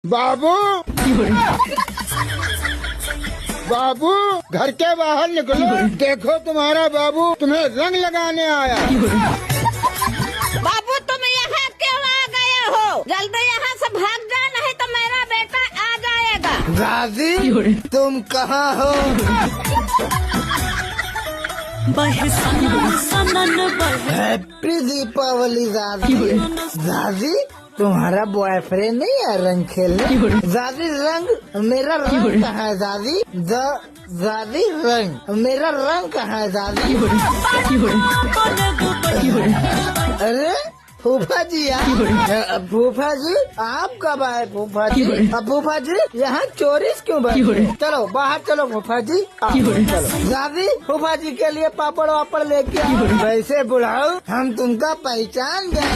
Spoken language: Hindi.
बाबू बाबू घर के बाहर निकलो, देखो तुम्हारा बाबू तुम्हें रंग लगाने आया। बाबू तुम यहाँ क्यों आ गए हो? जल्दी यहाँ से भाग जा, नहीं तो मेरा बेटा आ जाएगा। दादी तुम कहाँ हो? हैप्पी दीपावली दादी। दादी तुम्हारा बॉयफ्रेंड नहीं है रंग खेलने? दादी रंग मेरा रंग कहाँ है दादी? दादी रंग मेरा रंग कहाँ है दादी? अरे फूफा जी फूफा जी आप कब आए? फूफा जी फूफा जी यहाँ चोरी क्यों बैठे? चलो बाहर चलो फूफा जी, चलो दादी फूफा जी के लिए पापड़ वापड़ लेके आओ। वैसे बुढ़ाओ हम तुमका पहचान गए।